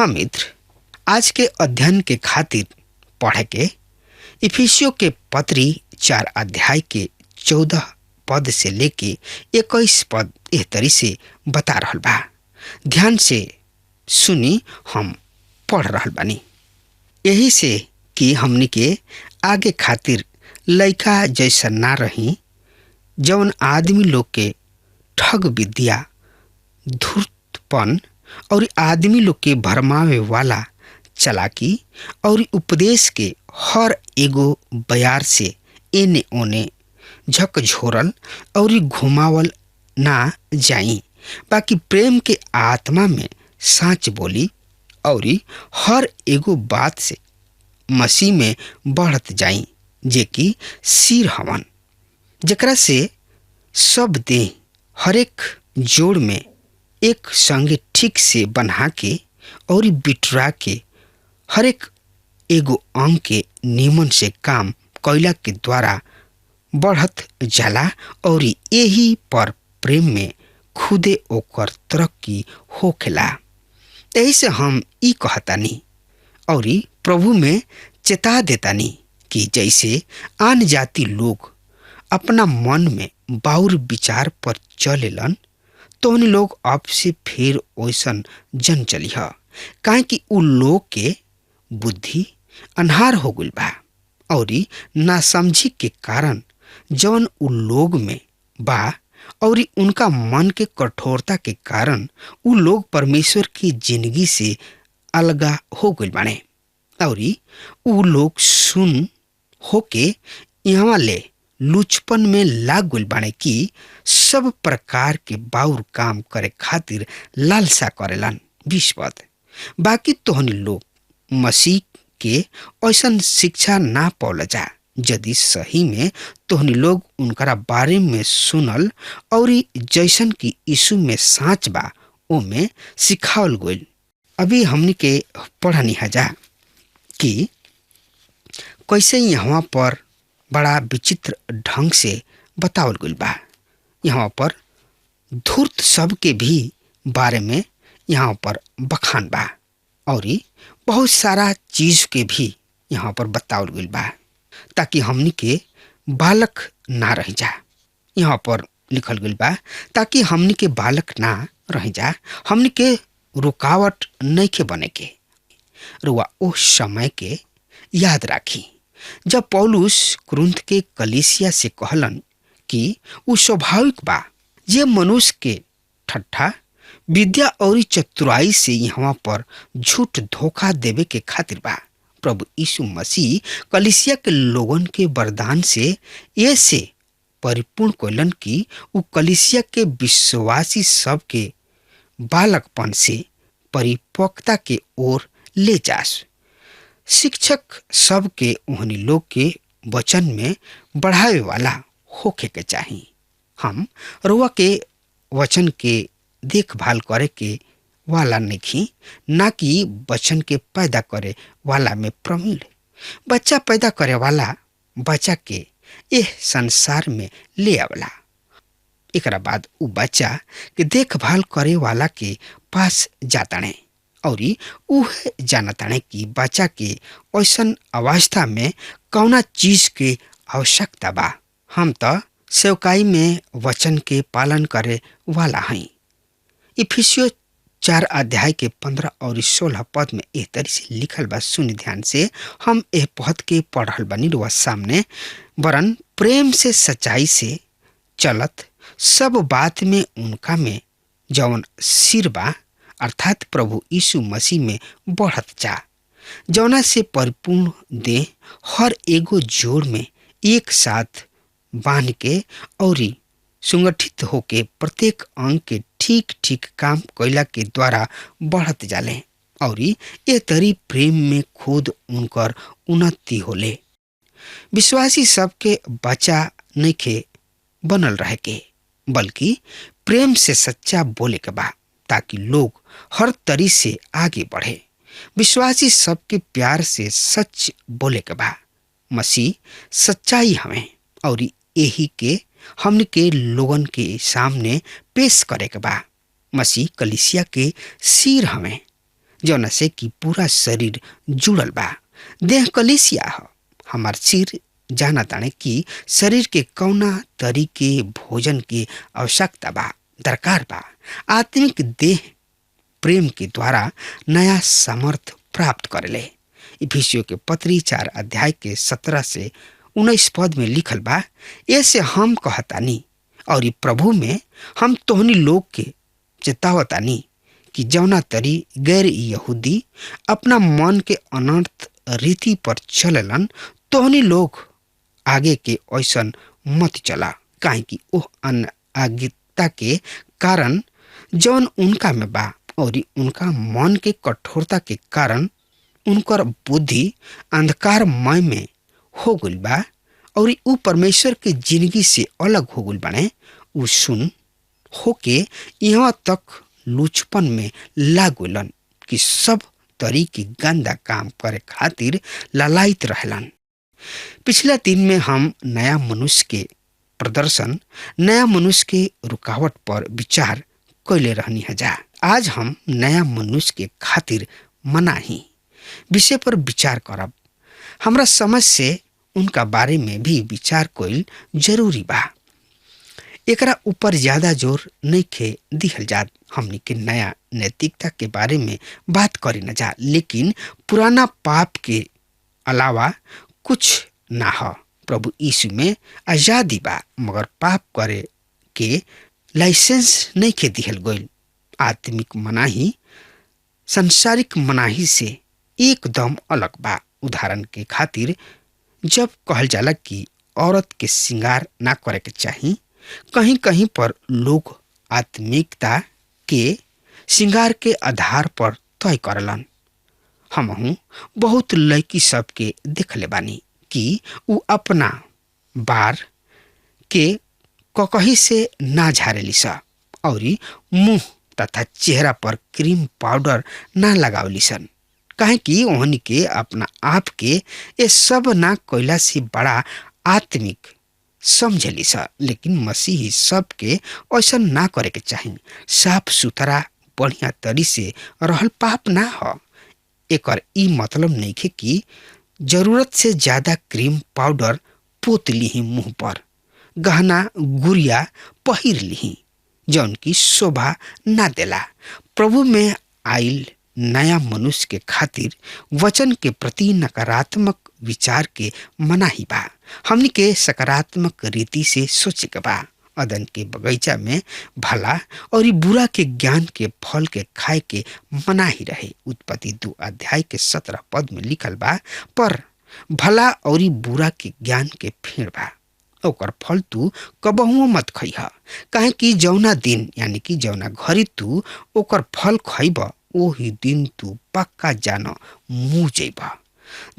हाँ मित्र, आज के अध्ययन के खातिर पढ़े के इफिसियों के पत्री 4 अध्याय के 14 पद से लेके 21 पद एह तरी से बता रहल बा। ध्यान से सुनी, हम पढ़ रहल बानी। यही से कि हमनी के आगे खातिर लइका जैसा ना रही, जौन आदमी लोग के ठग विद्या, धूर्तपन और आदमी लोग के भरमावे वाला चालाकी और उपदेश के हर एगो बयार से एने ओने झकझोरल और घुमावल ना जाई, बाकी प्रेम के आत्मा में साँच बोली और हर एगो बात से मसीह में बढ़त जाई, जे कि सिर हवन, जकरा से सब देह हरेक जोड़ में एक संगे ठीक से बना के और बिटरा के हरेक एगो अंग के निमन से काम कैला के द्वारा बढ़त जाला और यही पर प्रेम में खुदे ओकर तरक्की होखेला। यही से हम ई कहतानी और प्रभु में चेता देतानी कि जैसे आन जाति लोग अपना मन में बाउर विचार पर चलेलन, तो उन लोग अब से फिर वैसन जन चली है, काहे कि उ लोग के बुद्धि अन्हार हो गइल बा और ना समझी के कारण जवन उ लोग में बा और उनका मन के कठोरता के कारण उ लोग परमेश्वर की जिंदगी से अलगा हो गइल बाने और उ लोग सुन होके यहाँ ले लुचपन में लाग गइल बाने कि सब प्रकार के बाउर काम करे खातिर लालसा करेलन। 20 पद, बाकी तोहनी लोग मसीह के ऐसन शिक्षा ना पौल जा, यदि सही में तोहनी लोग उनकरा बारे में सुनल और जैसन कि यीशु में साँच बा ओमे सिखावल गइल। अभी हमनी के पढ़नी हजा कि कैसे यहाँ पर बड़ा विचित्र ढंग से बतावल गइल बा। यहाँ पर धूर्त सब के भी बारे में यहाँ पर बखान बा और बहुत सारा चीज के भी यहाँ पर बतावल गइल बा, ताकि हमनी के बालक ना रह जा। यहाँ पर लिखल गइल बा ताकि हमनी के बालक ना रह जा, हमनी के रुकावट नहीं के बने के। रुआ उस समय के याद राखी जब पौलुस कुरिन्थ के कलीसिया से कहलन कि उ स्वाभाविक बा जे मनुष्य के ठट्ठा विद्या और चतुराई से यहाँ पर झूठ धोखा देवे के खातिर बा। प्रभु यीशु मसीह कलीसिया के लोगन के वरदान से ऐसे परिपूर्ण कइलन कि उ कलीसिया के विश्वासी सब के बालकपन से परिपक्वता के ओर ले जास। शिक्षक सब के उहनी लोग के वचन में बढ़ावे वाला होखे के चाही। हम रुआ के वचन के देखभाल करे के वाला नहीं, ना कि वचन के पैदा करे वाला में प्रवीण। बच्चा पैदा करे वाला बच्चा के यह संसार में ले आवला, एकरा बाद उ बच्चा के देखभाल करे वाला के पास जाताने और उह जानताने कि बच्चा के ऐसन अवस्था में कौना चीज के आवश्यकता बा। हम तो सेवकाई में वचन के पालन करे वाला हई। इफिसियों 4 अध्याय के 15 और 16 पद में एह तरी से लिखल बा। सुन ध्यान से, हम एह पद के पढ़ल बनी रुआ सामने। वरन प्रेम से सच्चाई से चलत सब बात में उनका में जौन सिर बा अर्थात प्रभु यीशु मसीह में बढ़त जा, जौना से परिपूर्ण देह हर एगो जोड़ में एक साथ बांध के और संगठित होके प्रत्येक अंग के ठीक ठीक काम कैला के द्वारा बढ़त जाले और ये तरी प्रेम में खुद उनकर उन्नति होले। विश्वासी सबके बच्चा नइखे बनल रहे के, बल्कि प्रेम से सच्चा बोले के बा, ताकि लोग हर तरी से आगे बढ़े। विश्वासी सबके प्यार से सच बोले के बा। मसीह सच्चाई हमें और यही के हमन के लोगन के सामने पेश करे के बा। मसीह कलीसिया के सिर हमें, जौना से कि पूरा शरीर जुड़ल बा। देह कलिसिया ह। हमार सिर जाना ताने कि शरीर के कौना तरीके भोजन की आवश्यकता बा, दरकार बा। आत्मिक देह प्रेम के द्वारा नया सामर्थ प्राप्त करेले। इफिसियों के पत्री 4 अध्याय के 17 से 19 पद में लिखल बा, ऐसे हम कहतानी और ई प्रभु में हम तोहनी लोग के चेतावतानी कि जौना तरी गैर यहूदी अपना मन के अनर्थ रीति पर चललन, तोहनी लोग आगे के ऐसन मत चला। काहे कि ओह अनाज्ञता के कारण जौन उनका में बा और उनका मन के कठोरता के कारण उनकर बुद्धि अंधकारमय में हो गइल बा और ऊ परमेश्वर के जिंदगी से अलग हो गइल बाने। ऊ सुन होके यहाँ तक लुचपन में लागुलन कि सब तरीके गंदा काम करे खातिर लालायित रहलन। पिछला दिन में हम नया मनुष्य के प्रदर्शन, नया मनुष्य के रुकावट पर विचार कैले रहनी है जा। आज हम नया मनुष्य के खातिर मनाही विषय पर विचार करब। हमरा समझ से उनका बारे में भी विचार कइल जरूरी बा। एकरा ऊपर ज्यादा जोर नहीं खे दिहल जात। हमनी के नया नैतिकता के बारे में बात करी न जा, लेकिन पुराना पाप के अलावा कुछ ना हो। प्रभु यीशु में आजादी बा, मगर पाप करे के लाइसेंस नहीं खे दिहल गइल। आत्मिक मनाही संसारिक मनाही से एकदम अलग बा। उदाहरण के खातिर जब कहल जाला कि औरत के श्रृंगार ना करे के चाही, कहीं कहीं पर लोग आत्मिकता के श्रृंगार के आधार पर तय करलन। हमहू बहुत लड़की सबके देखले बानी कि ऊ अपना बार के ककही से ना झारेली सा और मुंह तथा चेहरा पर क्रीम पाउडर ना लगावली सन। काहे कि ओहनी के अपना आप के ये सब ना कैला से बड़ा आत्मिक समझली सा, लेकिन मसीही सबके ऐसा ना करे के चाही। साफ सुथरा बढ़िया तरी से रहल पाप ना हो। एकर ई मतलब नहीं है कि जरूरत से ज्यादा क्रीम पाउडर पोत लीही, मुंह पर गहना गुड़िया पहिर लीही, जौन की शोभा ना देला। प्रभु में आइल नया मनुष्य के खातिर वचन के प्रति नकारात्मक विचार के मनाही बा। हमनी के सकारात्मक रीति से सोचे के बा। अदन के बगीचा में भला और बुरा के ज्ञान के फल के खाए के मनाही रहे। उत्पत्ति 2 अध्याय के 17 पद में लिखल बा, पर भला और बुरा के ज्ञान के फेड़ बा, ओकर फल तू कबहुओ मत खइह। काहे कि जौना दिन यानी कि जौना घड़ी तू ओकर फल खइब, ओही दिन तू पक्का जान मुँह जइब।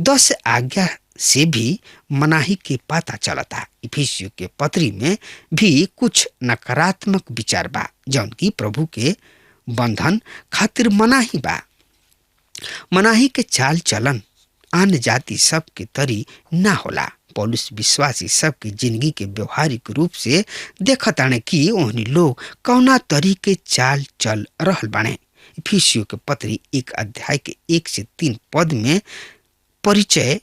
10 आज्ञा से भी मनाही के पता चलता। इफिसियों के पत्री में भी कुछ नकारात्मक विचार बा, जौन की प्रभु के बंधन खातिर मनाही बा। मनाही के चाल चलन अन्य जाति सब के तरी ना होला। पौलुस विश्वासी सबके जिंदगी के व्यवहारिक रूप से देखताने कि ओहनी लोग कौना तरीके चाल चल रहल बाने। इफिसियों के पत्री 1 अध्याय के 1 से 3 पद में परिचय,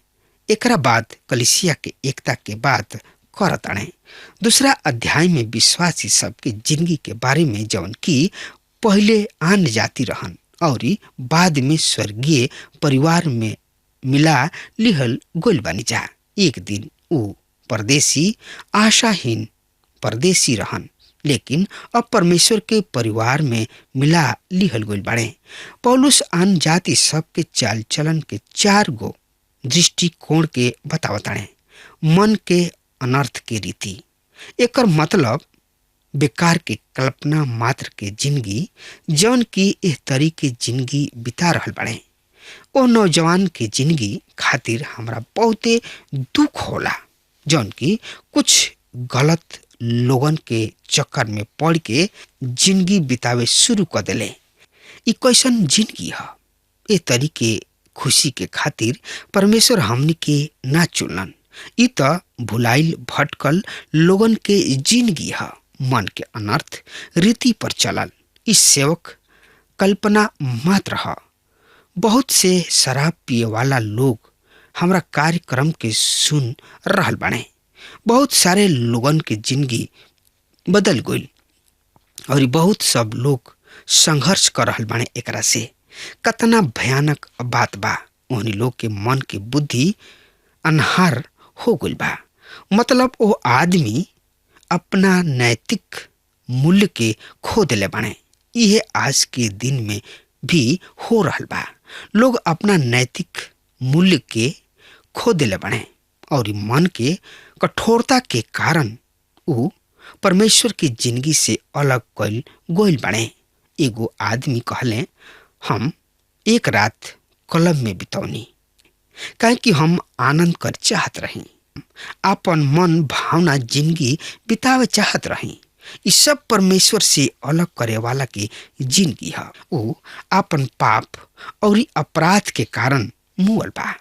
एकरा बाद कलिसिया के एकता के बात करताने। दूसरा अध्याय में विश्वासी सबके जिंदगी के बारे में, जौन की पहले अन्य जाति रहन और बाद में स्वर्गीय परिवार में मिला लिहल गोल बनी जा। एक दिन ऊ परदेसी आशाहीन परदेसी रहन, लेकिन अब परमेश्वर के परिवार में मिला लिहल गोल बाड़े। पौलुस अन्य जाति सबके चाल चलन के 4 गो दृष्टिकोण के बतावताड़े। मन के अनर्थ के रीति, एकर मतलब बेकार के कल्पना मात्र के जिंदगी, जौन की इस तरीके जिंदगी बिता रहल बाड़े। ओ नौजवान के जिंदगी खातिर हमरा बहुते दुख होला, जौन की कुछ गलत लोगन के चक्कर में पड़ के जिंदगी बितावे शुरू कर देले। ई कैसन जिंदगी है? ए तरीके खुशी के खातिर परमेश्वर हमनी के ना चुनलन। ई त भुलाइल भटकल लोगन के जिंदगी है। मन के अनर्थ रीति पर चलल। इस सेवक कल्पना मात्र है। बहुत से शराब पिए वाला लोग हमरा कार्यक्रम के सुन रहल बाने। बहुत सारे लोगन के जिंदगी बदल गई और बहुत सब लोग संघर्ष कर रहल बाने एकरा से। कतना भयानक बात बा। ओहनी लोग के मन के बुद्धि अनहार हो गइल बा। मतलब वो आदमी अपना नैतिक मूल्य के खो दिले बाने। यह आज के दिन में भी हो रहल बा। लोग अपना नैतिक मूल्य के खो दिले बाने और मन के कठोरता के कारण उ परमेश्वर की जिंदगी से अलग कइल गइल बाने। एगो आदमी कहले, हम एक रात क्लब में बितौनी काहे कि हम आनंद कर चाहत रही, अपन मन भावना जिंदगी बितावे चाहत रही। इस सब परमेश्वर से अलग करे वाला की जिंदगी है। वो अपन पाप और अपराध के कारण मुअल बा।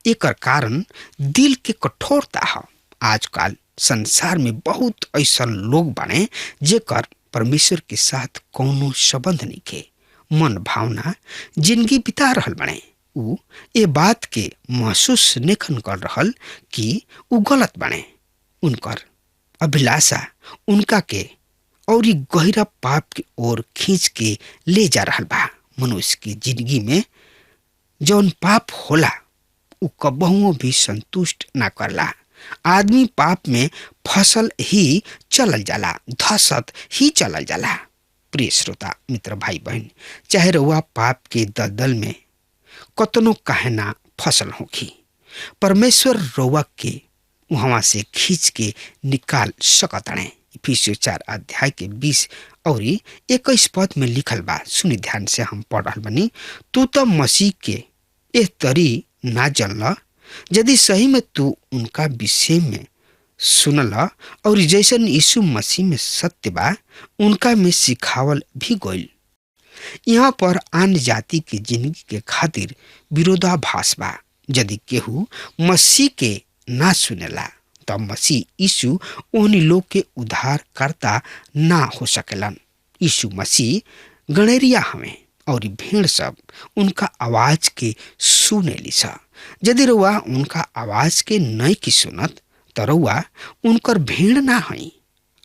एकर कारण दिल के कठोरता है। आजकल संसार में बहुत ऐसा लोग बाने जेकर परमेश्वर के साथ कोनो संबंध नहीं के, मन भावना जिंदगी बिता रहल बाने। उ ये बात के महसूस नेखन कर रहल कि उ गलत बाने। उनकर अभिलाषा उनका के और गहरा पाप की ओर खींच के ले जा रहल बा। मनुष्य की जिंदगी में जौन पाप होला उ कबहुओ भी संतुष्ट ना करला। आदमी पाप में फसल ही चलल जाला, धसत ही चलल जाला। प्रिय श्रोता मित्र भाई बहन, चाहे रउआ पाप के दलदल में कतनो काहे ना फसल होखी, परमेश्वर रउआ के वहां से खींच के निकाल सकताने। इफिसियों 4 अध्याय के 20 और 21 पद में लिखल बा। सुनी ध्यान से, हम पढ़ रहल बनी। तू तो मसीह के एह तरी ना जानला, यदि सही में तू उनका विषय में सुनला और जैसन यीशु मसीह में सत्य बा उनका में सिखावल भी गइल। यहाँ पर अन्य जाति की जिंदगी के खातिर विरोधाभास बा। यदि केहू मसीह के ना सुनेला तब मसीह यीशु ओहनी लोग के उद्धारकर्ता ना हो सकेलन। यीशु मसीह गणेरिया हमें और भेड़ सब उनका आवाज के सुने लिसा। यदि रउआ उनका आवाज के नहीं की सुनत तो रउआ उनकर भेड़ ना हई।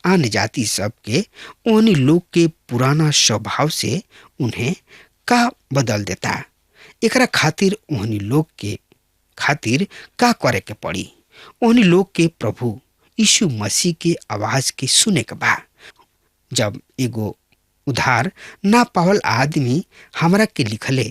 अन्य जाति सब के ओहनी लोग के पुराना स्वभाव से उन्हें का बदल देता। एकरा खातिर ओहनी लोग के खातिर का करे के पड़ी? ओहनी लोग के प्रभु यीशु मसीह के आवाज के सुने के बा। जब एगो उधार ना पावल आदमी हमरा के लिखले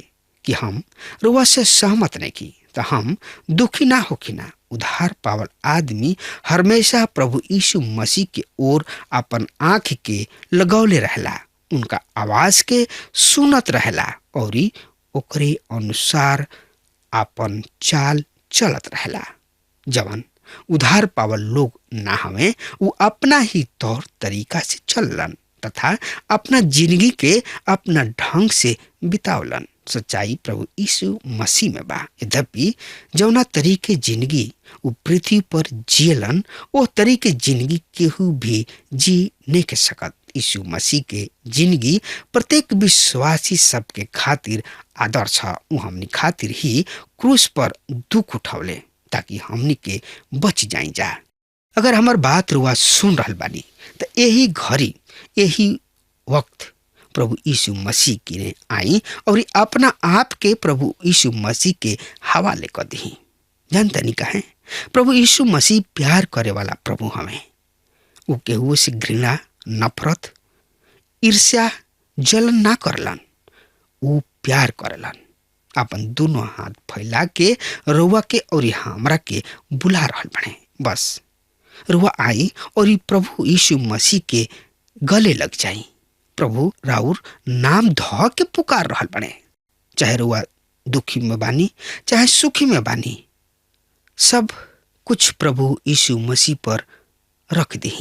कि हम रुआ से सहमत नहीं की तो हम दुखी ना होखी ना। उधार पावल आदमी हमेशा प्रभु यीशु मसीह के ओर अपन आंख के लगौले रहला, उनका आवाज के सुनत रहला और ओकरे अनुसार अपन चाल चलत रहला। जवन उधार पावल लोग ना हमें वो अपना ही तौर तरीका से चललन तथा अपना जिंदगी के अपना ढंग से बितावलन। सच्चाई प्रभु यीशु मसीह में बा। यद्यपि जौना तरीके जिंदगी वो पृथ्वी पर जियलन वो तरीके जिंदगी केहू भी जी नहीं के सकत। यीशु मसीह के जिंदगी प्रत्येक विश्वासी सबके खातिर आदर्श है। वो हमनी खातिर ही क्रूस पर दुख उठौले ताकि हमनी के बच जाई जा। अगर हमार बात रुआ सुन रहल बानी तो यही घड़ी यही वक्त प्रभु यीशु मसीह की ने आई और अपना आप के प्रभु यीशु मसीह के हवाले कर दी। जानता नहीं कहे प्रभु यीशु मसीह प्यार करे वाला प्रभु हमें। वो केहू से घृणा नफरत ईर्ष्या जलन ना करलन, वो प्यार करलन। अपन दोनों हाथ फैला के रुआ के और हमरा के बुला रहल बने। बस रुआ आई और प्रभु यीशु मसीह के गले लग जाई। प्रभु राउर नाम ध के पुकार रहल बने। चाहे रुआ दुखी में बानी चाहे सुखी में बानी, सब कुछ प्रभु यीशु मसीह पर रख दी।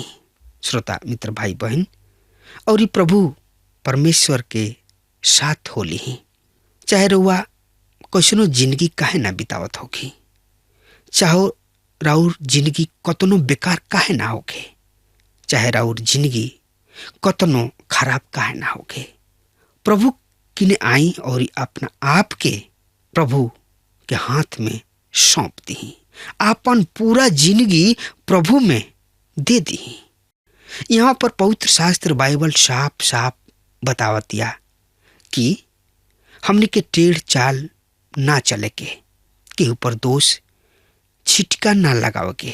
श्रोता मित्र भाई बहन, और प्रभु परमेश्वर के साथ होली ही। चाहे रुआ कैसनो जिंदगी काहे ना बितावत होगी, चाहे राउर जिंदगी कतनो बेकार काहे ना होगे, चाहे राउर जिंदगी कतनो खराब काहे ना होगे, प्रभु किने आई और अपना आप के प्रभु के हाथ में सौंप दी, आपन पूरा जिंदगी प्रभु में दे दी। यहाँ पर पवित्र शास्त्र बाइबल साफ साफ बतावतिया कि हमने के टेढ़ चाल ना चले के ऊपर दोष छिटका ना लगाव के,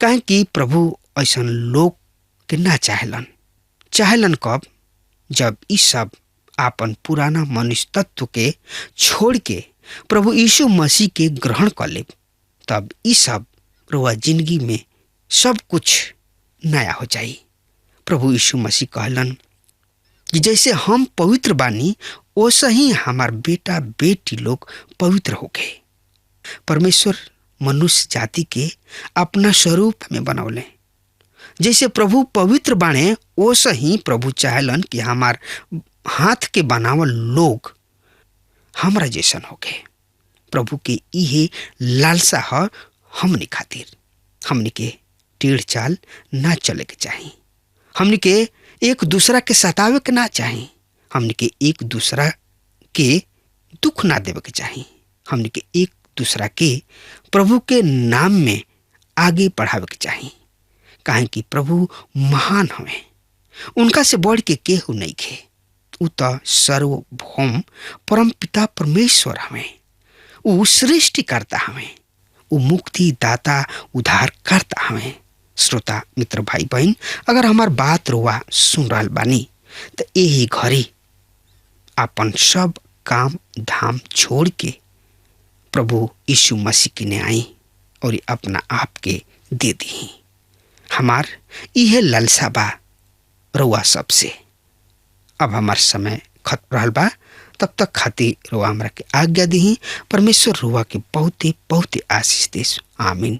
काहे कि प्रभु ऐसा लोग के ना चाहेलन कब, जब ई सब आपन पुराना मनुष्य तत्व के छोड़ के प्रभु यीशु मसीह के ग्रहण कर ले, तब ई सब रुआ जिंदगी में सब कुछ नया हो जाई। प्रभु यीशु मसीह कहलन कि जैसे हम पवित्र बानी वैसे ही हमार बेटा बेटी लोग पवित्र हो गए। परमेश्वर मनुष्य जाति के अपना स्वरूप में बनौले, जैसे प्रभु पवित्र बाणे वैसे ही प्रभु चाहलन कि हमार हाथ के बनावल लोग हमरा जैसन हो गए। प्रभु के इहे लालसा है हमने खातिर। हमने के टेढ़ चाल ना चले के चाहिए, हमने के एक दूसरा के सतावे के ना चाहिए, हमने के एक दूसरा के दुख ना देवे के चाहिए, हमने के एक दूसरा के प्रभु के नाम में आगे बढ़ावे के चाहिए। काहे कि प्रभु महान हवे, उनका से बढ़ के केहू नहीं खे। उ तो सर्वभौम परम पिता परमेश्वर हवे, उ सृष्टिकर्ता हवे, उ मुक्ति दाता उद्धार करता हवे। श्रोता मित्र भाई बहन, अगर हमार बात रुआ सुन रहल बानी तो यही घड़ी अपन सब काम धाम छोड़ के प्रभु यीशु मसीह के ने आई और अपना आप के दे दी। हमार यह लालसा बा रुआ सबसे। अब हमार समय खत्म रहल बा, तब तक खातिर रुआ हमरा के आज्ञा दी। परमेश्वर रुआ के बहुते बहुते आशीष देस। आमीन।